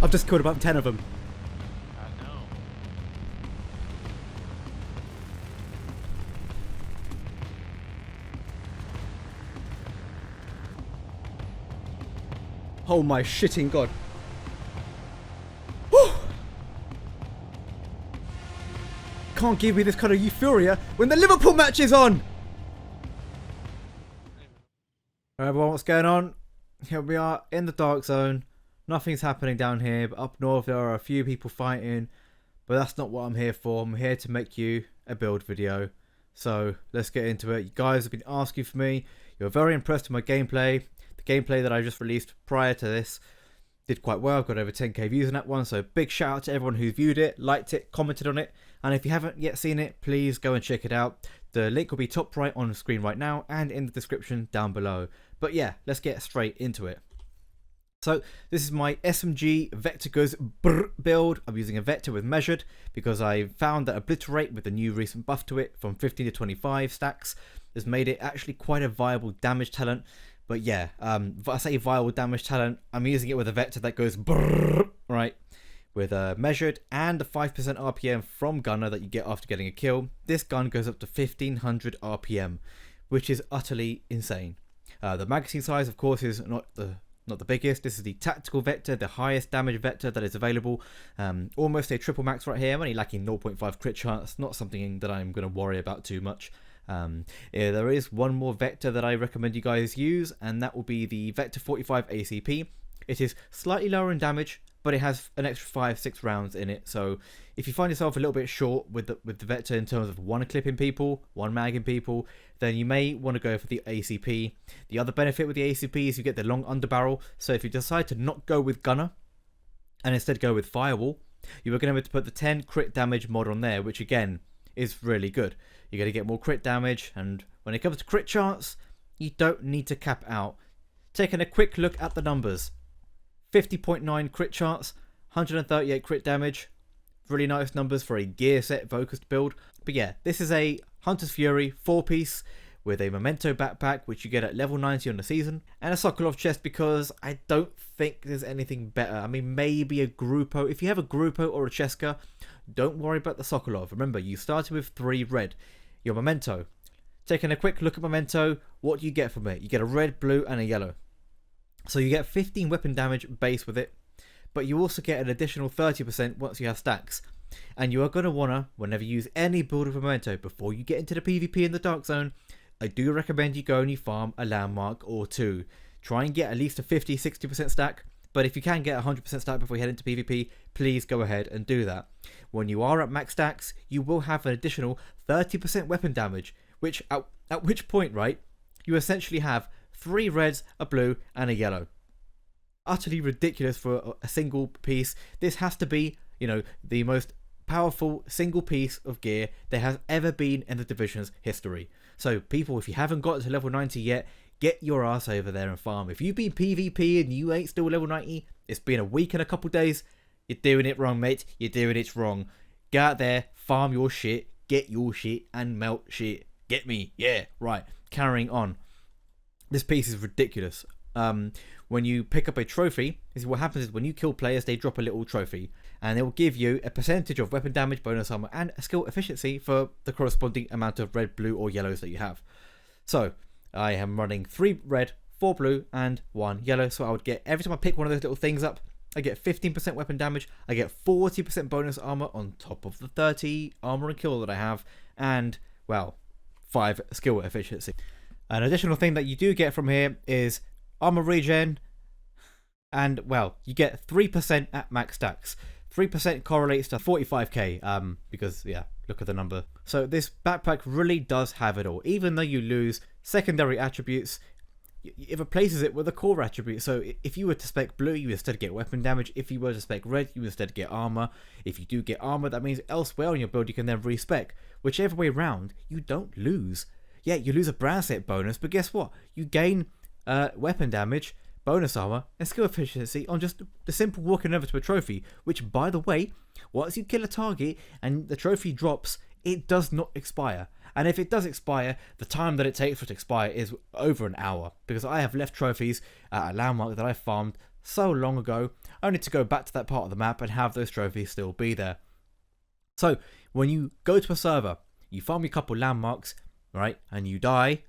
I've just killed about 10 of them. I know. Oh my shitting god. Whew. Can't give me this kind of euphoria when the Liverpool match is on! Alright everyone, what's going on? Here we are in the dark zone. Nothing's happening down here, but up north there are a few people fighting. But that's not what I'm here for. I'm here to make you a build video. So let's get into it. You guys have been asking for me. You're very impressed with my gameplay. The gameplay that I just released prior to this did quite well. I've got over 10k views on that one. So big shout out to everyone who viewed it, liked it, commented on it. And if you haven't yet seen it, please go and check it out. The link will be top right on the screen right now and in the description down below. But yeah, let's get straight into it. So this is my SMG Vector's build. I'm using a Vector with Measured because I found that Obliterate with the new recent buff to it from 15 to 25 stacks has made it actually quite a viable damage talent. But yeah, I say viable damage talent, I'm using it with a Vector that goes right with Measured and the 5% RPM from Gunner that you get after getting a kill. This gun goes up to 1500 RPM, which is utterly insane. The magazine size, of course, is not the biggest. This is the tactical Vector, the highest damage Vector that is available. Almost a triple max right here. I'm only lacking 0.5 crit chance. Not something that I'm going to worry about too much. Yeah, there is one more Vector that I recommend you guys use, and that will be the Vector 45 ACP. It is slightly lower in damage, but it has an extra 5-6 rounds in it. So if you find yourself a little bit short with the Vector in terms of one clip in people, one mag in people, then you may want to go for the ACP. The other benefit with the ACP is you get the long underbarrel. So if you decide to not go with Gunner and instead go with Firewall, you are going to be able to put the 10 crit damage mod on there, which again is really good. You're going to get more crit damage, and when it comes to crit chance, you don't need to cap out. Taking a quick look at the numbers. 50.9 crit chance, 138 crit damage. Really nice numbers for a gear set focused build. But yeah, this is a Hunter's Fury 4-piece with a Memento backpack, which you get at level 90 on the season, and a Sokolov chest because I don't think there's anything better. I mean, maybe a Grupo. If you have a Grupo or a Cheska, don't worry about the Sokolov. Remember, you started with 3 red. Your Memento. Taking a quick look at Memento, what do you get from it? You get a red, blue, and a yellow. So you get 15 weapon damage base with it, but you also get an additional 30% once you have stacks. And you are going to want to, whenever you use any build of Memento, before you get into the PvP in the Dark Zone, I do recommend you go and you farm a landmark or 2. Try and get at least a 50-60% stack, but if you can get 100% stack before you head into PvP, please go ahead and do that. When you are at max stacks, you will have an additional 30% weapon damage, which at which point, right, you essentially have 3 reds, a blue, and a yellow. Utterly ridiculous for a single piece. This has to be, you know, the most powerful single piece of gear there has ever been in the division's history. So people, if you haven't got to level 90 yet, get your ass over there and farm. If you've been PvP and you ain't still level 90, it's been a week and a couple days, you're doing it wrong, mate. You're doing it wrong. Get out there, farm your shit, get your shit, and melt shit. Get me? Yeah, right. Carrying on. This piece is ridiculous. When you pick up a trophy, what happens is when you kill players, they drop a little trophy, and it will give you a percentage of weapon damage, bonus armor, and a skill efficiency for the corresponding amount of red, blue, or yellows that you have. So I am running 3 red, 4 blue, and 1 yellow. So I would get, every time I pick one of those little things up, I get 15% weapon damage, I get 40% bonus armor on top of the 30 armor and kill that I have, and, well, 5 skill efficiency. An additional thing that you do get from here is armor regen, and, well, you get 3% at max stacks. 3% correlates to 45k, because, yeah, look at the number. So this backpack really does have it all. Even though you lose secondary attributes, it replaces it with a core attribute. So if you were to spec blue, you instead get weapon damage. If you were to spec red, you instead get armor. If you do get armor, that means elsewhere on your build you can then respec. Whichever way around, you don't lose. Yeah, you lose a brand set bonus, but guess what? You gain weapon damage, bonus armor, and skill efficiency on just the simple walking over to a trophy, which, by the way, once you kill a target and the trophy drops, it does not expire. And if it does expire, the time that it takes for it to expire is over an hour, because I have left trophies at a landmark that I farmed so long ago, only to go back to that part of the map and have those trophies still be there. So when you go to a server, you farm a couple landmarks, right, and you die,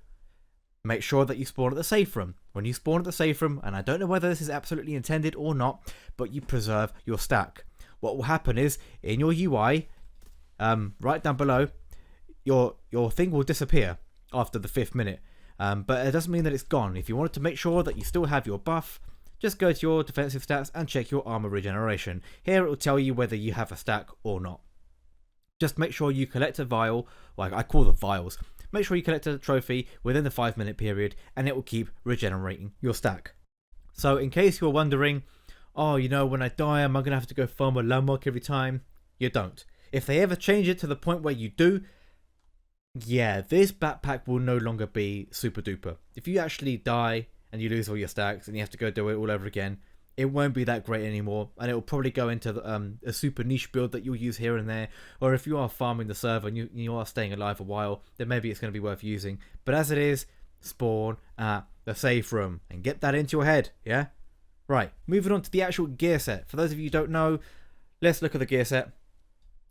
make sure that you spawn at the safe room. When you spawn at the safe room, and I don't know whether this is absolutely intended or not, but you preserve your stack. What will happen is, in your UI, right down below, your thing will disappear after the 5th minute. But it doesn't mean that it's gone. If you wanted to make sure that you still have your buff, just go to your defensive stats and check your armor regeneration. Here it will tell you whether you have a stack or not. Just make sure you collect a vial, like I call them vials. Make sure you collect a trophy within the 5-minute period and it will keep regenerating your stack. So in case you're wondering, oh, you know, when I die, am I going to have to go farm a landmark every time? You don't. If they ever change it to the point where you do, yeah, this backpack will no longer be super duper. If you actually die and you lose all your stacks and you have to go do it all over again, it won't be that great anymore, and it will probably go into a super niche build that you'll use here and there. Or if you are farming the server and you are staying alive a while, then maybe it's going to be worth using. But as it is, spawn at the safe room and get that into your head, yeah? Right, moving on to the actual gear set. For those of you who don't know, let's look at the gear set.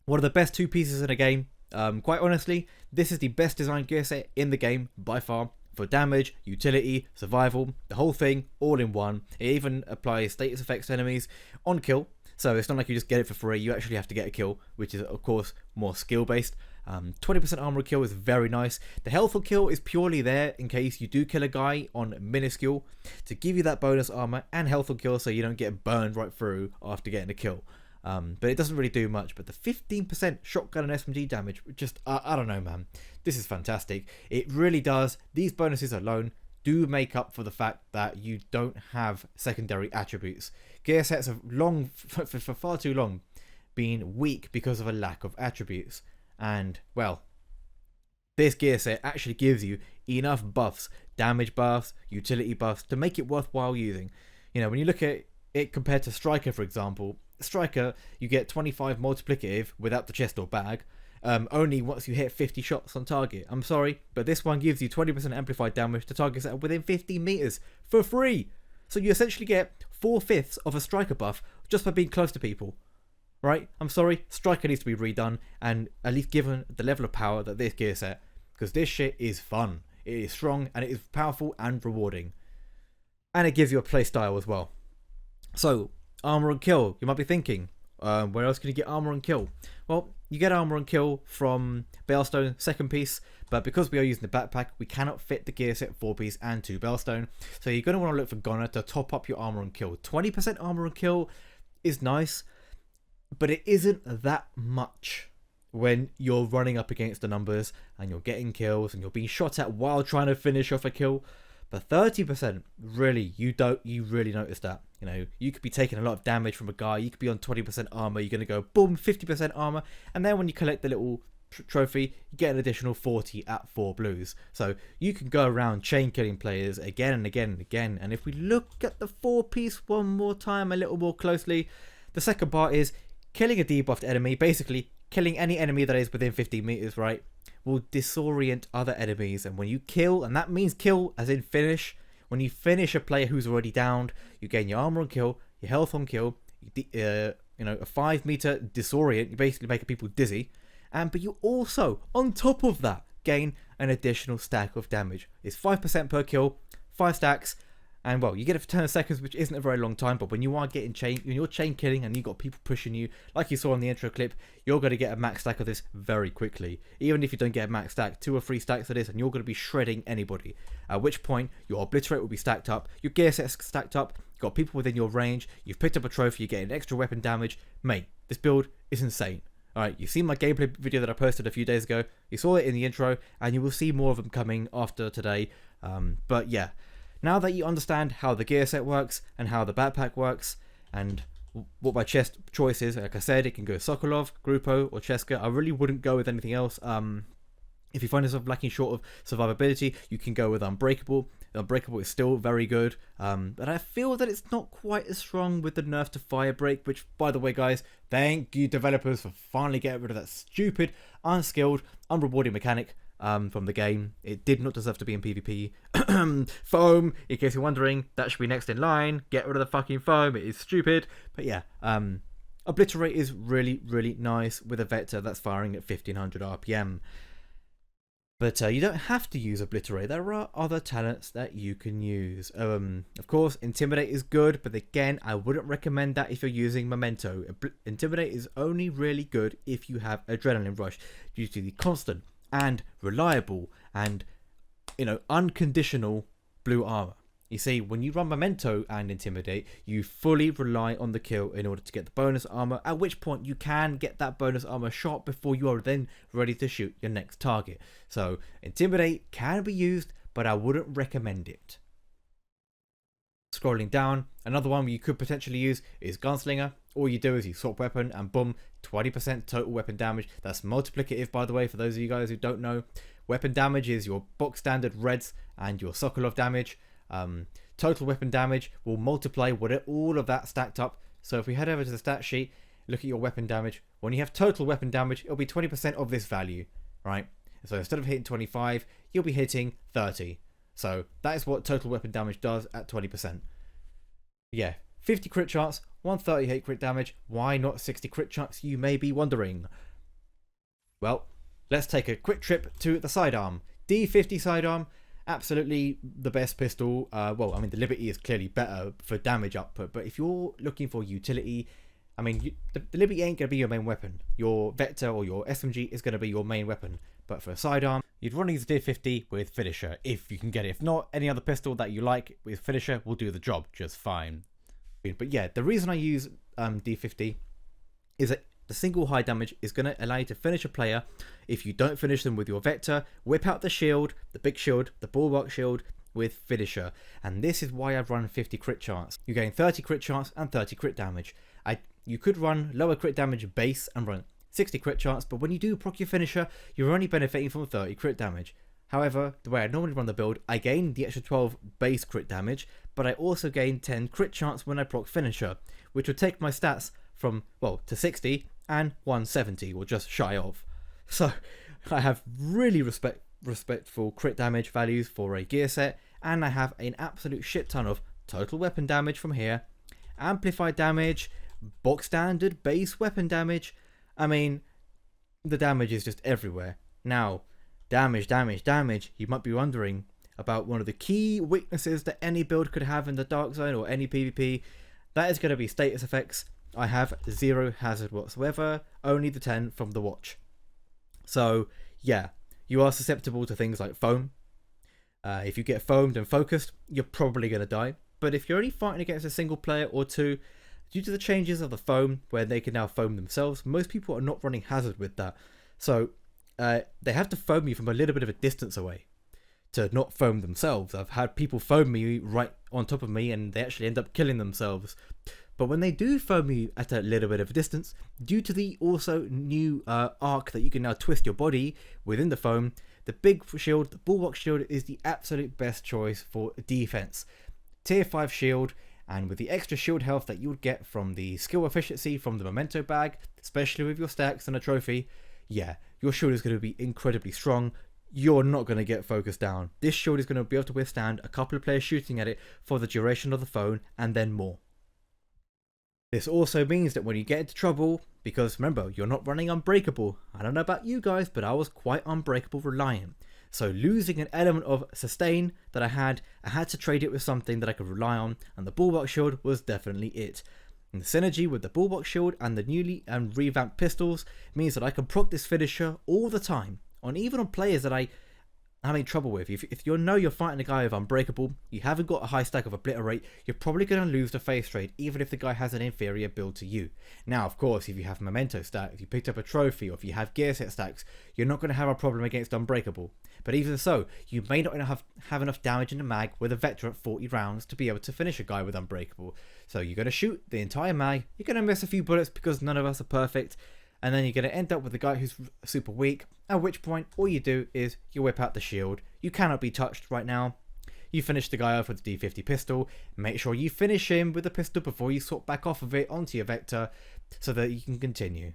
One of the best 2 pieces in a game. Quite honestly, this is the best designed gear set in the game by far. For damage, utility, survival, the whole thing, all in one. It even applies status effects to enemies on kill. So it's not like you just get it for free, you actually have to get a kill, which is of course more skill based. 20% armor kill is very nice. The health kill is purely there in case you do kill a guy on minuscule to give you that bonus armor and health kill so you don't get burned right through after getting a kill. But it doesn't really do much. But the 15% shotgun and SMG damage, just, I don't know, man. This is fantastic. It really does. These bonuses alone do make up for the fact that you don't have secondary attributes. Gear sets have long, for far too long, been weak because of a lack of attributes. And, well, this gear set actually gives you enough buffs, damage buffs, utility buffs, to make it worthwhile using. You know, when you look at it compared to Striker, for example, Striker, you get 25 multiplicative without the chest or bag, only once you hit 50 shots on target. I'm sorry, but this one gives you 20% amplified damage to targets that are within 15 meters for free. So you essentially get 4/5 of a Striker buff just by being close to people. Right? I'm sorry, Striker needs to be redone and at least given the level of power that this gear set, because this shit is fun. It is strong and it is powerful and rewarding. And it gives you a playstyle as well. So, armor and kill. You might be thinking, where else can you get armor and kill? Well, you get armor and kill from Balestone, second piece, but because we are using the backpack, we cannot fit the gear set 4-piece and 2 Balestone. So you're going to want to look for Goner to top up your armor and kill. 20% armor and kill is nice, but it isn't that much when you're running up against the numbers and you're getting kills and you're being shot at while trying to finish off a kill. But 30%, really, you really notice that. You know, you could be taking a lot of damage from a guy, you could be on 20% armor, you're going to go boom, 50% armor, and then when you collect the little trophy, you get an additional 40 at 4 blues. So you can go around chain killing players again and again and again. And if we look at the 4-piece one more time a little more closely, the second part is killing a debuffed enemy, basically killing any enemy that is within 15 meters, right, will disorient other enemies. And when you kill, and that means kill as in finish, when you finish a player who's already downed, you gain your armor on kill, your health on kill, a 5-meter disorient, you basically make people dizzy, but you also, on top of that, gain an additional stack of damage. It's 5% per kill, 5 stacks, and well, you get it for 10 seconds, which isn't a very long time, but when you are getting when you're chain killing and you've got people pushing you, like you saw in the intro clip, you're going to get a max stack of this very quickly. Even if you don't get a max stack, 2 or 3 stacks of this, and you're going to be shredding anybody. At which point, your obliterate will be stacked up, your gear set's stacked up, you've got people within your range, you've picked up a trophy, you're getting extra weapon damage. Mate, this build is insane. Alright, you've seen my gameplay video that I posted a few days ago, you saw it in the intro, and you will see more of them coming after today. But yeah. Now that you understand how the gear set works and how the backpack works and what my chest choice is, like I said, it can go Sokolov, Grupo or Cheska. I really wouldn't go with anything else. If you find yourself lacking short of survivability, you can go with Unbreakable. Unbreakable is still very good, but I feel that it's not quite as strong with the nerf to Firebreak, which, by the way, guys, thank you developers for finally getting rid of that stupid, unskilled, unrewarding mechanic. from the game. It did not deserve to be in PvP. Foam, in case you're wondering, that should be next in line. Get rid of the fucking foam, it is stupid. But yeah, Obliterate is really, really nice with a Vector that's firing at 1500 RPM. But you don't have to use Obliterate. There are other talents that you can use. Of course, Intimidate is good, but again, I wouldn't recommend that if you're using Memento. Intimidate is only really good if you have Adrenaline Rush, due to the constant and reliable and, unconditional blue armor. You see, when you run Memento and Intimidate, you fully rely on the kill in order to get the bonus armor, at which point you can get that bonus armor shot before you are then ready to shoot your next target. So, Intimidate can be used, but I wouldn't recommend it. Scrolling down, another one you could potentially use is Gunslinger. All you do is you swap weapon and boom, 20% total weapon damage. That's multiplicative, by the way, for those of you guys who don't know. Weapon damage is your box standard reds and your Sokolov damage. Total weapon damage will multiply with all of that stacked up. So if we head over to the stat sheet, look at your weapon damage. When you have total weapon damage, it'll be 20% of this value, right? So instead of hitting 25, you'll be hitting 30. So that is what total weapon damage does at 20%. Yeah, 50 crit chance, 138 crit damage. Why not 60 crit chance, you may be wondering. Well, let's take a quick trip to the Sidearm. D50 Sidearm. Absolutely the best pistol. The Liberty is clearly better for damage output, but if you're looking for utility, the Liberty ain't going to be your main weapon. Your Vector or your SMG is going to be your main weapon. But for a Sidearm, you'd run these D50 with Finisher, if you can get it. If not, any other pistol that you like with Finisher will do the job just fine. But yeah, the reason I use D50 is that the single high damage is going to allow you to finish a player if you don't finish them with your Vector. Whip out the shield, the big shield, the bulwark shield with Finisher. And this is why I've run 50 crit chance. You gain 30 crit chance and 30 crit damage. You could run lower crit damage base and run 60 crit chance, but when you do proc your Finisher, you're only benefiting from 30 crit damage. However, the way I normally run the build, I gain the extra 12 base crit damage, but I also gain 10 crit chance when I proc Finisher, which would take my stats from, to 60 and 170, or just shy of. So I have really respectful crit damage values for a gear set, and I have an absolute shit ton of total weapon damage from here, amplified damage, box standard base weapon damage. The damage is just everywhere. Now, damage. You might be wondering about one of the key weaknesses that any build could have in the Dark Zone or any PvP. That is going to be status effects. I have 0 hazard whatsoever, only the 10 from the watch. So yeah, you are susceptible to things like foam. If you get foamed and focused, you're probably going to die. But if you're only fighting against a single player or two, due to the changes of the foam, where they can now foam themselves, most people are not running hazard with that. So they have to foam you from a little bit of a distance away to not foam themselves. I've had people foam me right on top of me and they actually end up killing themselves. But when they do foam you at a little bit of a distance, due to the also new arc that you can now twist your body within the foam, the big shield, the bulwark shield, is the absolute best choice for defense. Tier 5 shield, and with the extra shield health that you would get from the skill efficiency from the Memento bag, especially with your stacks and a trophy, yeah, your shield is going to be incredibly strong. You're not going to get focused down. This shield is going to be able to withstand a couple of players shooting at it for the duration of the phone and then more. This also means that when you get into trouble, because remember, you're not running Unbreakable. I don't know about you guys, but I was quite Unbreakable reliant. So losing an element of sustain that I had to trade it with something that I could rely on, and the Bulwark Shield was definitely it. And the synergy with the Bulwark Shield and the newly revamped pistols means that I can proc this Finisher all the time, even on players that I'm having trouble with. If you know you're fighting a guy with Unbreakable, you haven't got a high stack of Obliterate, you're probably going to lose the face trade, even if the guy has an inferior build to you. Now, of course, if you have Memento stack, if you picked up a trophy, or if you have gear set stacks, you're not going to have a problem against Unbreakable. But even so, you may not have enough damage in the mag with a Vector at 40 rounds to be able to finish a guy with Unbreakable. So you're going to shoot the entire mag, you're going to miss a few bullets because none of us are perfect, and then you're going to end up with a guy who's super weak, at which point all you do is you whip out the shield. You cannot be touched right now. You finish the guy off with the D50 pistol. Make sure you finish him with the pistol before you swap back off of it onto your Vector so that you can continue.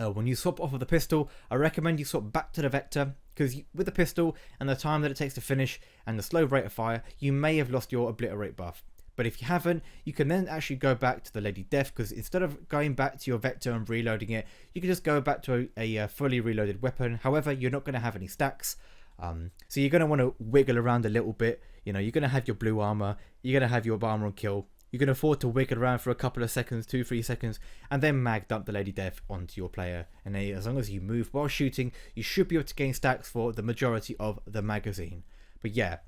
When you swap off of the pistol, I recommend you swap back to the Vector, because with the pistol and the time that it takes to finish and the slow rate of fire, you may have lost your obliterate buff. But if you haven't, you can then actually go back to the Lady Death, because instead of going back to your Vector and reloading it, you can just go back to a fully reloaded weapon. However, you're not going to have any stacks. So you're going to want to wiggle around a little bit. You know, you're going to have your blue armor, you're going to have your armor on kill. You can afford to wiggle around for a couple of seconds, 2-3 seconds, and then mag dump the Lady Death onto your player. And as long as you move while shooting, you should be able to gain stacks for the majority of the magazine. But yeah,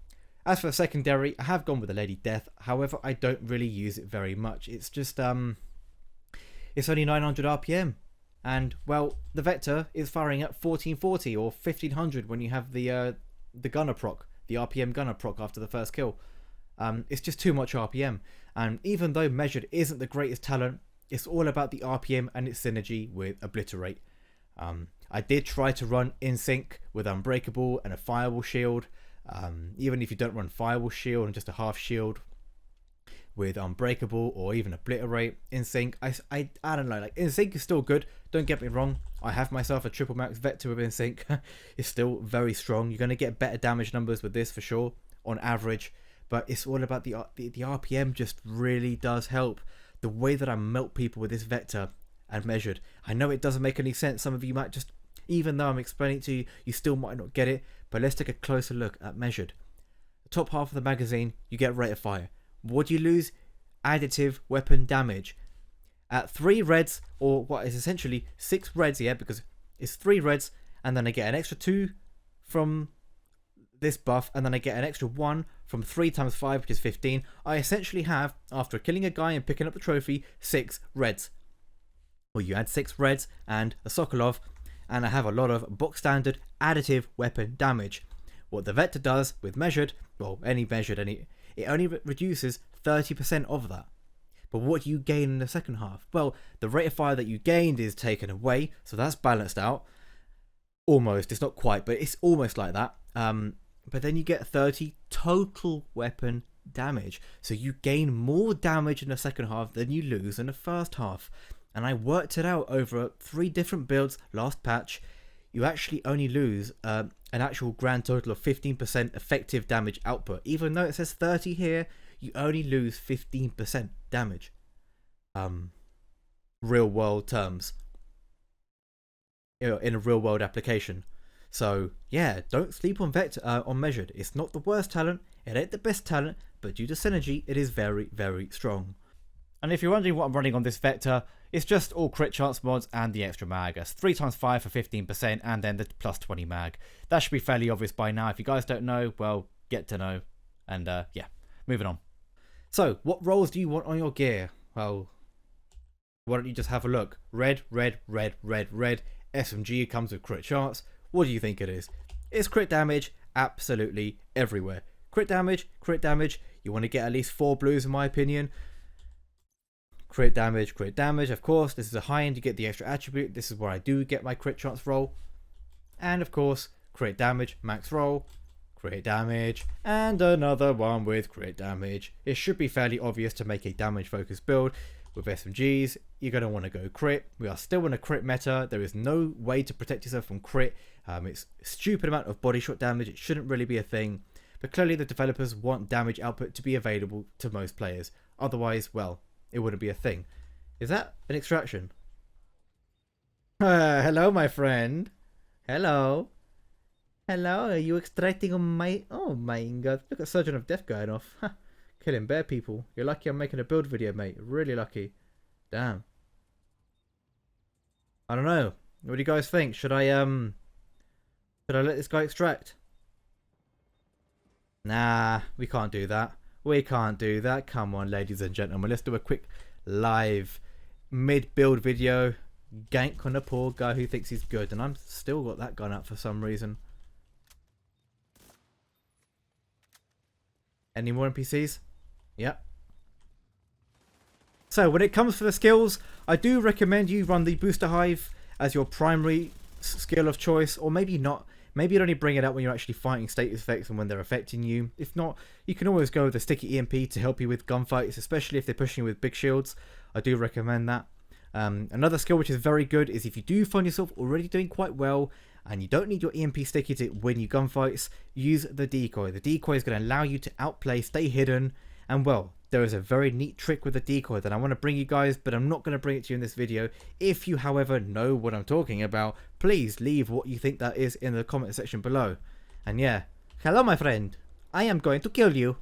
as for the secondary, I have gone with the Lady Death. However, I don't really use it very much. It's just, it's only 900 RPM. And, well, the Vector is firing at 1440 or 1500 when you have the gunner proc, the RPM gunner proc after the first kill. It's just too much RPM. And even though measured isn't the greatest talent, it's all about the RPM and its synergy with obliterate. I did try to run in sync with unbreakable and a firewall shield. Even if you don't run firewall shield and just a half shield with unbreakable or even obliterate in sync, I don't know, like in sync is still good, don't get me wrong. I have myself a triple max Vector with in sync. It's still very strong. You're going to get better damage numbers with this for sure on average. But it's all about the RPM just really does help. The way that I melt people with this Vector and measured. I know it doesn't make any sense. Some of you might just, even though I'm explaining it to you, you still might not get it. But let's take a closer look at measured. The top half of the magazine, you get rate of fire. What do you lose? Additive weapon damage. At 3 reds, or what is essentially 6 reds here, because it's 3 reds, and then I get an extra 2 from this buff, and then I get an extra 1 from 3 times 5, which is 15. I essentially have, after killing a guy and picking up the trophy, 6 reds. Well, you add 6 reds and a Sokolov, and I have a lot of box standard additive weapon damage. What the Vector does with measured, well, any measured, it only reduces 30% of that. But what do you gain in the second half? Well, the rate of fire that you gained is taken away, so that's balanced out. Almost, it's not quite, but it's almost like that. But then you get 30 total weapon damage. So you gain more damage in the second half than you lose in the first half. And I worked it out over 3 different builds last patch. You actually only lose an actual grand total of 15% effective damage output. Even though it says 30 here, you only lose 15% damage. Real world terms. You know, in a real world application. So yeah, don't sleep on on measured. It's not the worst talent, it ain't the best talent, but due to synergy, it is very, very strong. And if you're wondering what I'm running on this Vector, it's just all crit chance mods and the extra mag. That's 3 times 5 for 15%, and then the plus 20 mag. That should be fairly obvious by now. If you guys don't know, well, get to know. And yeah, moving on. So, what roles do you want on your gear? Well, why don't you just have a look? Red, red, red, red, red. SMG comes with crit chance. What do you think it is? It's crit damage absolutely everywhere. Crit damage, crit damage. You want to get at least 4 blues in my opinion. Crit damage, of course. This is a high end, you get the extra attribute. This is where I do get my crit chance roll. And of course, crit damage, max roll, crit damage, and another one with crit damage. It should be fairly obvious to make a damage focused build. With SMGs, you're going to want to go crit. We are still in a crit meta. There is no way to protect yourself from crit. It's a stupid amount of body shot damage. It shouldn't really be a thing. But clearly the developers want damage output to be available to most players. Otherwise, well, it wouldn't be a thing. Is that an extraction? Hello, my friend. Hello. Hello, are you extracting on my... Oh my god, look at Surgeon of Death going off. Killing bare people. You're lucky I'm making a build video, mate. Really lucky. Damn. I don't know. What do you guys think? Should I let this guy extract? Nah, we can't do that. We can't do that. Come on, ladies and gentlemen. Let's do a quick live mid-build video. Gank on a poor guy who thinks he's good. And I'm still got that gun up for some reason. Any more NPCs? Yep. So when it comes to the skills, I do recommend you run the Booster Hive as your primary skill of choice, or maybe not. Maybe you'd only bring it out when you're actually fighting status effects and when they're affecting you. If not, you can always go with the sticky EMP to help you with gunfights, especially if they're pushing you with big shields. I do recommend that. Another skill which is very good is if you do find yourself already doing quite well and you don't need your EMP sticky to win your gunfights, use the decoy. The decoy is going to allow you to outplay, stay hidden, and well, there is a very neat trick with the decoy that I want to bring you guys, but I'm not going to bring it to you in this video. If you, however, know what I'm talking about, please leave what you think that is in the comment section below. And yeah, hello my friend, I am going to kill you.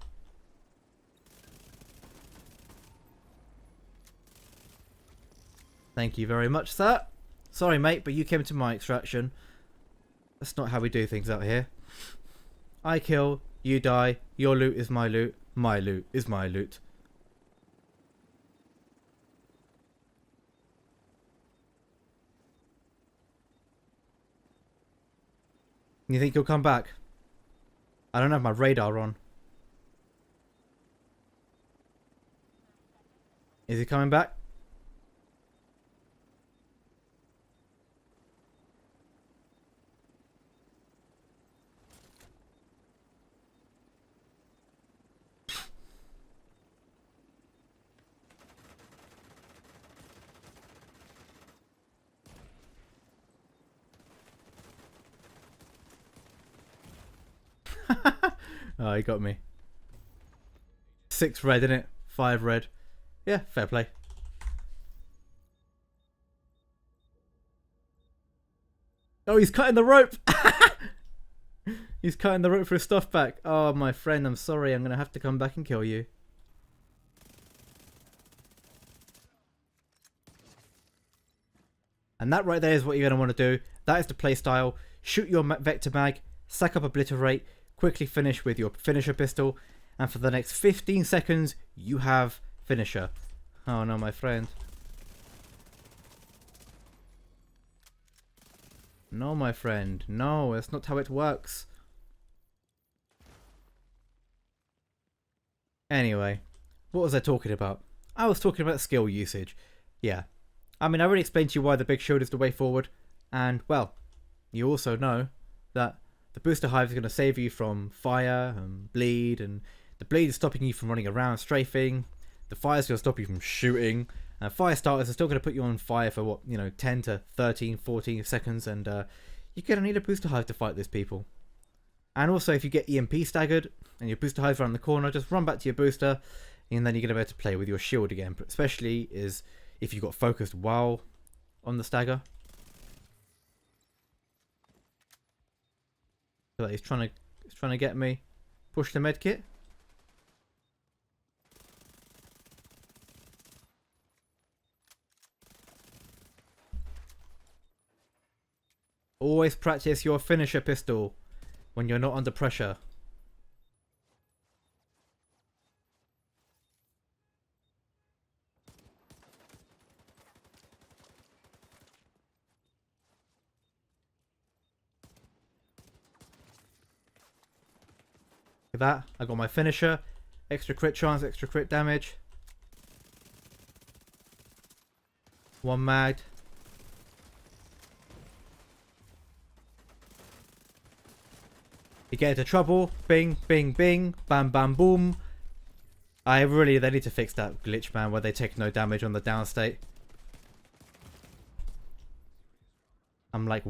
Thank you very much, sir. Sorry, mate, but you came to my extraction. That's not how we do things out here. I kill, you die, your loot is my loot is my loot. You think you'll come back? I don't have my radar on. Is he coming back? Oh, he got me. 6 red, innit? 5 red. Yeah, fair play. Oh, he's cutting the rope! He's cutting the rope for his stuff back. Oh, my friend, I'm sorry. I'm going to have to come back and kill you. And that right there is what you're going to want to do. That is the playstyle. Shoot your vector mag, sack up obliterate, quickly finish with your finisher pistol, and for the next 15 seconds you have finisher. Oh no, my friend. No, my friend. No, that's not how it works. Anyway, what was I talking about? I was talking about skill usage. Yeah. I mean, I already explained to you why the big shield is the way forward, and well, you also know that the booster hive is going to save you from fire and bleed, and the bleed is stopping you from running around strafing. The fire is going to stop you from shooting. And fire starters are still going to put you on fire for what, 10 to 13, 14 seconds, and you're going to need a booster hive to fight these people. And also, if you get EMP staggered and your booster hive's around the corner, just run back to your booster, and then you're going to be able to play with your shield again. But especially is if you got focused while on the stagger. He's trying to get me. Push the medkit. Always practice your finisher pistol when you're not under pressure. That I got my finisher, extra crit chance, extra crit damage, 1 mag. You get into trouble, bing bing bing, bam bam boom. They need to fix that glitch, man, where they take no damage on the down state. I'm like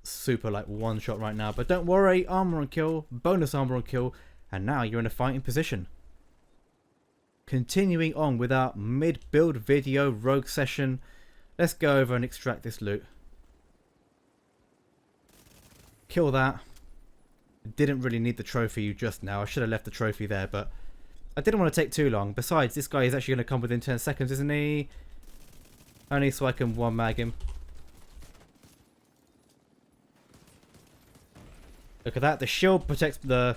super like one shot right now, but don't worry, armor on kill, bonus armor on kill. And now you're in a fighting position. Continuing on with our mid-build video rogue session. Let's go over and extract this loot. Kill that. Didn't really need the trophy just now. I should have left the trophy there, but I didn't want to take too long. Besides, this guy is actually going to come within 10 seconds, isn't he? Only so I can 1-mag him. Look at that. The shield protects the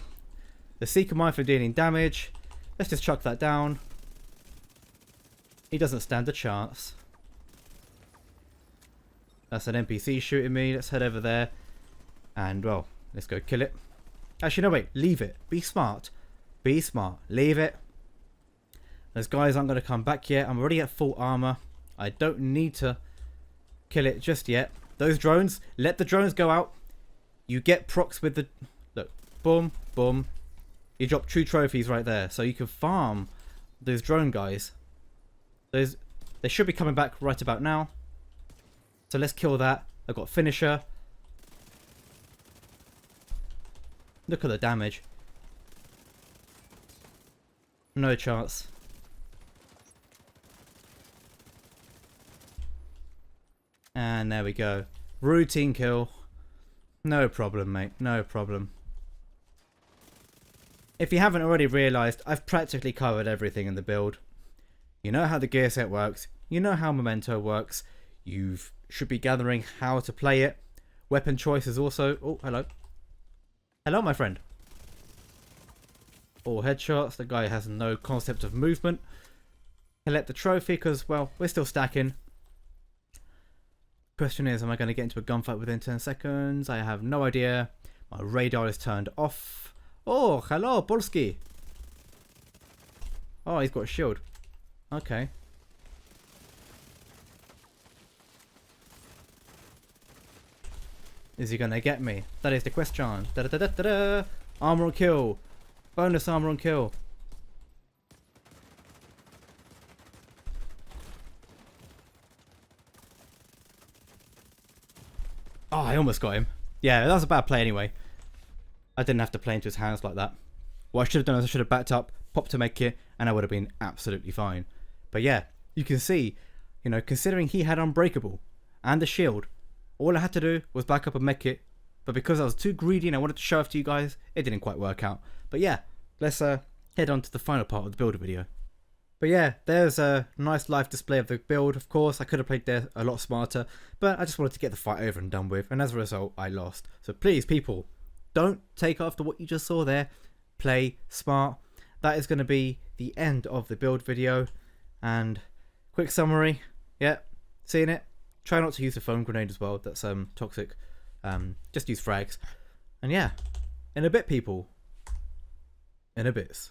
Seeker Mine from dealing damage. Let's just chuck that down. He doesn't stand a chance. That's an NPC shooting me. Let's head over there. And, well, let's go kill it. Actually, no, wait. Leave it. Be smart. Be smart. Leave it. Those guys aren't going to come back yet. I'm already at full armor. I don't need to kill it just yet. Those drones, let the drones go out. You get procs with the... Look. Boom. Boom. You drop 2 trophies right there. So you can farm those drone guys. Those They should be coming back right about now. So let's kill that. I've got finisher. Look at the damage. No chance. And there we go. Routine kill. No problem, mate. No problem. If you haven't already realised, I've practically covered everything in the build. You know how the gear set works. You know how Memento works. You should be gathering how to play it. Weapon choice is also... Oh, hello. Hello, my friend. All headshots. The guy has no concept of movement. Collect the trophy because, well, we're still stacking. Question is, am I going to get into a gunfight within 10 seconds? I have no idea. My radar is turned off. Oh, hello, Polski. Oh, he's got a shield. Okay. Is he going to get me? That is the question. Da -da -da -da -da -da. Armor on kill. Bonus armor on kill. Oh, I almost got him. Yeah, that was a bad play anyway. I didn't have to play into his hands like that. What I should have done is I should have backed up, popped a med kit, and I would have been absolutely fine. But yeah, you can see, you know, considering he had Unbreakable and the shield, all I had to do was back up a med kit. But because I was too greedy and I wanted to show off to you guys, it didn't quite work out. But yeah, let's head on to the final part of the build video. But yeah, there's a nice live display of the build. Of course, I could have played there a lot smarter, but I just wanted to get the fight over and done with, and as a result, I lost. So please, people, don't take after what you just saw there. Play smart. That is going to be the end of the build video. And quick summary. Yeah, seeing it. Try not to use the foam grenade as well. That's toxic. Just use frags. And yeah, in a bit, people. In a bit.